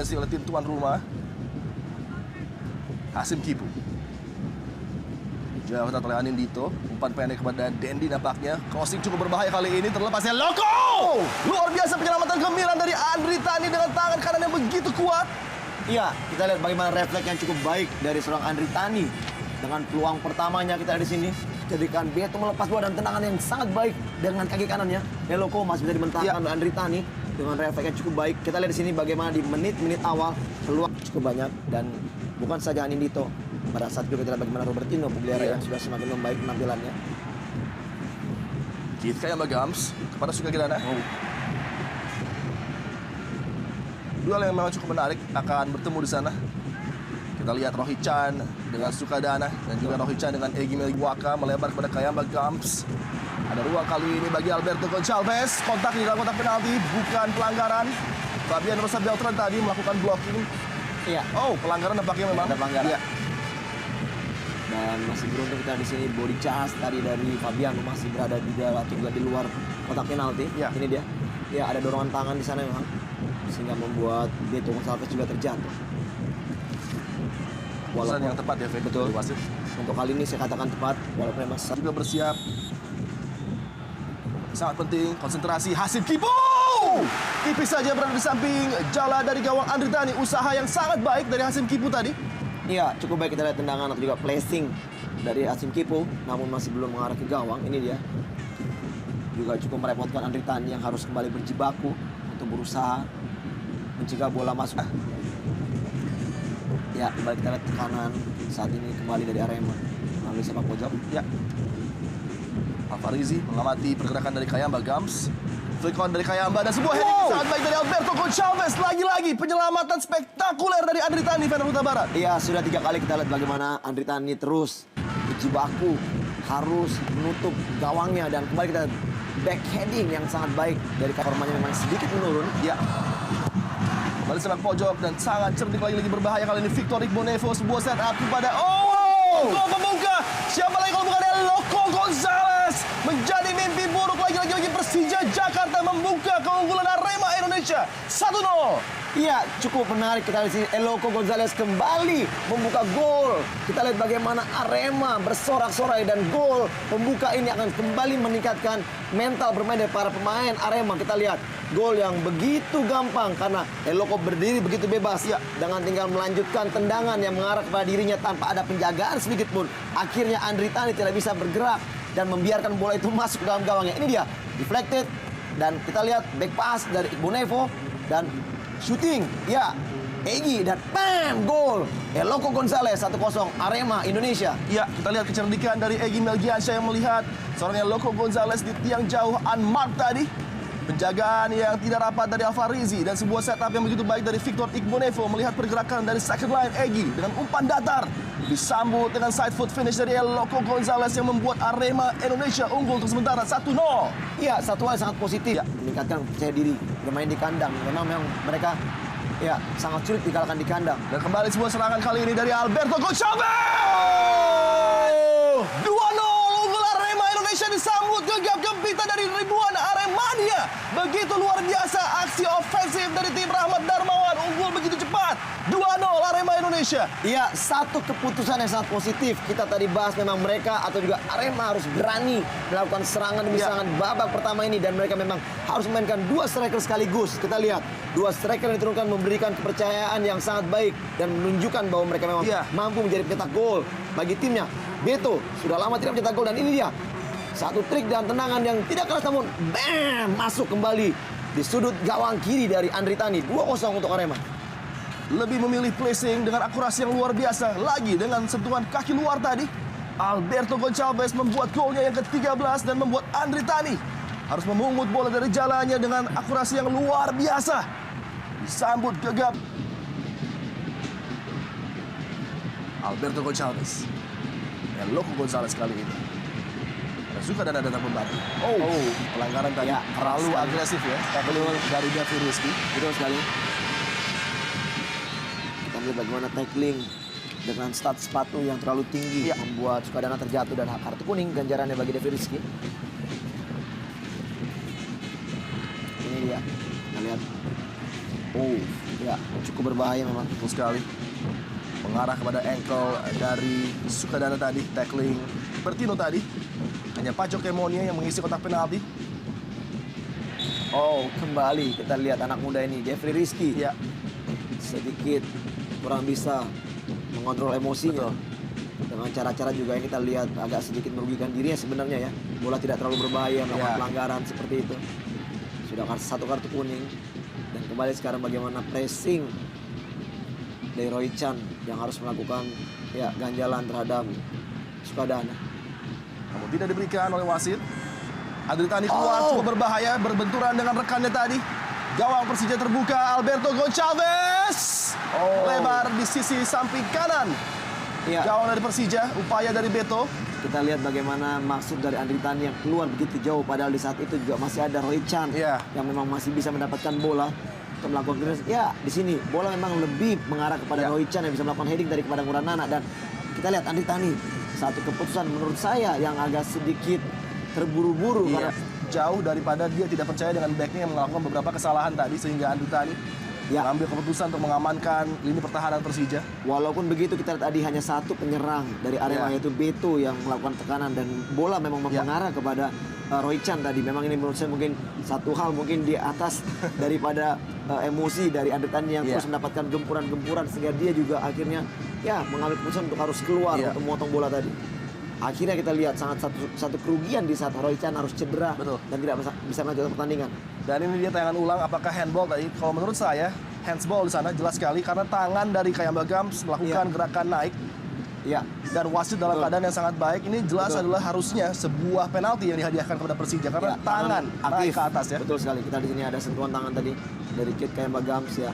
dipossesi oleh tim tuan rumah. Hasim Kipu. Jauh oleh Anindito. Umpan pendek kepada Dendi nampaknya. Crossing cukup berbahaya kali ini. Terlepasnya Loko! Luar biasa penyelamatan gemilang dari Andri Tani dengan tangan kanan yang begitu kuat. Iya, kita lihat bagaimana refleks yang cukup baik dari seorang Andri Tani. Dengan peluang pertamanya kita di sini. Jadikan Beto melepas bola dan tendangan yang sangat baik dengan kaki kanannya. Loko masih bisa dibentangkan oleh Andri Tani dengan refleks yang cukup baik. Kita lihat di sini bagaimana di menit-menit awal peluang cukup banyak dan bukan saja Anindito. Pada saat juga kita lihat bagaimana Robertino Pugliara yang sudah semakin membaik penampilannya. Keith Kayamba Gams kepada Sukagirana. Duel yang memang cukup menarik akan bertemu di sana. Kita lihat Rohichan dengan Sukadana dan juga Rohichan dengan Egy Melgiwaka melebar kepada Kayamba Gams. Ada ruang kali ini bagi Alberto Gonçalves. Kontak di dalam kotak penalti, bukan pelanggaran. Fabian Rosa Beltran tadi melakukan blocking. Iya. Oh, pelanggaran nampaknya memang. Ada pelanggaran. Iya. Dan masih beruntung kita di sini body charge tadi dari Fabian masih berada di dalam atau juga di luar kotak penalti. Ya. Ini dia. Ya, ada dorongan tangan di sana memang sehingga membuat Beto Gonçalves juga terjatuh. Walaupun yang tepat ya, betul. Wasit. Untuk kali ini saya katakan tepat walaupun memang Juga bersiap. Sangat penting konsentrasi. Hasim Kipu. Tipis saja berada di samping jala dari gawang Andri Tani. Usaha yang sangat baik dari Hasim Kipu tadi. iya, cukup baik kita lihat tendangan atau juga placing dari Hasim Kipu, namun masih belum mengarah ke gawang. Ini dia. Juga cukup merepotkan Andri Tani yang harus kembali berjibaku untuk berusaha mencegah bola masuk. Ya, kembali kita lihat tekanan saat ini kembali dari Arema melalui sepak pojok. Ya. Alfarizi mengamati pergerakan dari Kayamba Gams. Flick on dari Kayamba dan sebuah heading sangat baik dari Alberto Gonçalves. Lagi-lagi penyelamatan spektakuler dari Andri Tani, Fernando Huta Barat. Iya, sudah 3 kali kita lihat bagaimana Andri Tani terus berjibaku, harus menutup gawangnya dan kembali kita back heading yang sangat baik dari performanya memang sedikit menurun. Ya. Kembali sepak pojok dan sangat cerdik lagi berbahaya kali ini Victor Igbonevo. Sebuah set up kepada gol pembuka. Siapa lagi kalau bukan Loko Gonçalves. Menjadi mimpi buruk lagi Persija Jakarta membuka keunggulan Arema Indonesia 1-0. Iya, cukup menarik kita lihat di sini. Loko Gonçalves kembali membuka gol. Kita lihat bagaimana Arema bersorak-sorai dan gol pembuka ini akan kembali meningkatkan mental bermain dari para pemain Arema. Kita lihat gol yang begitu gampang karena Loko berdiri begitu bebas ya, dengan tinggal melanjutkan tendangan yang mengarah kepada dirinya tanpa ada penjagaan sedikit pun. Akhirnya Andri Tani tidak bisa bergerak dan membiarkan bola itu masuk dalam gawangnya. Ini dia, deflected dan kita lihat back pass dari Igbonevo dan shooting, ya, Egy dan bam, gol. Loko Gonçalves 1-0 Arema Indonesia. Ya, kita lihat kecerdikan dari Egy Melgiansyah yang melihat seorang Loko Gonçalves di tiang jauh unmarked tadi. Penjagaan yang tidak rapat dari Alfarizi dan sebuah setup yang begitu baik dari Victor Igbonevo melihat pergerakan dari second line Egy dengan umpan datar. Disambut dengan side foot finish dari Loko Gonçalves yang membuat Arema Indonesia unggul untuk sementara 1-0. Iya, satu hal yang sangat positif. Ya, meningkatkan percaya diri bermain di kandang. Memang mereka ya sangat sulit dikalahkan di kandang. Dan kembali sebuah serangan kali ini dari Alberto Gonçalves. 2-0 unggul Arema Indonesia disambut gegap gempita dari ribuan Aremania. Begitu luar biasa aksi ofensif dari tim Rahmat Darmawan, unggul begitu cepat. 2-0 Arema Indonesia. Iya, satu keputusan yang sangat positif. Kita tadi bahas memang mereka atau juga Arema harus berani melakukan serangan demi serangan babak pertama ini dan mereka memang harus memainkan 2 striker sekaligus. Kita lihat 2 striker yang diturunkan memberikan kepercayaan yang sangat baik dan menunjukkan bahwa mereka memang mampu menjadi pencetak gol bagi timnya. Beto sudah lama tidak mencetak gol dan ini dia. Satu trik dan tendangan yang tidak keras namun bam, masuk kembali di sudut gawang kiri dari Andri Tani. 2-0 untuk Arema. Lebih memilih placing dengan akurasi yang luar biasa. Lagi dengan sentuhan kaki luar tadi. Alberto Gonçalves membuat golnya yang ke-13 dan membuat Andri Tani harus memungut bola dari jalannya dengan akurasi yang luar biasa. Disambut gegap Alberto Gonçalves. Loko Gonçalves kali ini. Suka dan ada membantu. Pelanggaran tadi ya, terlalu agresif ya. Betul Dari David Rizky. Betul sekali. Kita lihat bagaimana tackling dengan start sepatu yang terlalu tinggi membuat Sukadana terjatuh dan kartu kuning ganjarannya bagi David Rizky. Ini dia. Kita lihat Oh, ya cukup berbahaya memang. Betul sekali. Mengarah kepada ankle dari Sukadana tadi, tackling Bertino tadi. Hanya Paco Kemonia yang mengisi kotak penalti. Oh, kembali kita lihat anak muda ini, Jeffrey Rizky. Ya, Sedikit kurang bisa mengontrol emosinya. betul. Dengan cara-cara juga yang kita lihat agak sedikit merugikan dirinya sebenarnya ya. Bola tidak terlalu berbahaya, melakukan Ya. pelanggaran seperti itu. Sudah satu kartu kuning. Dan kembali sekarang bagaimana pressing dari Roy Chan yang harus melakukan ya ganjalan terhadap Sukadana. Namun tidak diberikan oleh wasit. Adritani keluar, Oh. cukup berbahaya, berbenturan dengan rekannya tadi. Gawang Persija terbuka, Alberto Goncalves. Oh. Lebar di sisi samping kanan. Iya. Gawang dari Persija, upaya dari Beto. Kita lihat bagaimana maksud dari Andri Tani yang keluar begitu jauh, padahal di saat itu juga masih ada Roy Chan Iya. yang memang masih bisa mendapatkan bola untuk melakukan clearance. Ya, di sini bola memang lebih mengarah kepada Iya. Roy Chan yang bisa melakukan heading dari kepada Muranana, dan kita lihat Andri Tani satu keputusan menurut saya yang agak sedikit terburu-buru Iya. karena Jauh daripada dia tidak percaya dengan backnya yang melakukan beberapa kesalahan tadi, sehingga Adritani Ya. mengambil keputusan untuk mengamankan lini pertahanan Persija. walaupun begitu kita lihat tadi hanya satu penyerang dari Arema Ya. yaitu Beto yang melakukan tekanan dan bola memang Ya. mengarah kepada Roy Chan tadi. Memang ini menurut saya mungkin satu hal mungkin di atas daripada emosi dari Andri Tani yang Ya. terus mendapatkan gempuran-gempuran sehingga dia juga akhirnya ya mengambil keputusan untuk harus keluar Ya. untuk memotong bola tadi. Akhirnya kita lihat sangat satu kerugian di saat Roy Chan harus cedera Betul. dan tidak bisa melanjutkan pertandingan. Dan ini dia tayangan ulang apakah handball tadi. Kalau menurut saya handsball di sana jelas sekali karena tangan dari Kayamba Gams melakukan Iya. gerakan naik Ya, dan wasit dalam Betul. keadaan yang sangat baik. Ini jelas Betul. adalah harusnya sebuah penalti yang dihadiahkan kepada Persija karena ya, tangan naik aktif ke atas ya. Betul sekali. Kita di sini ada sentuhan tangan tadi dari Kit Kayamba Gams ya.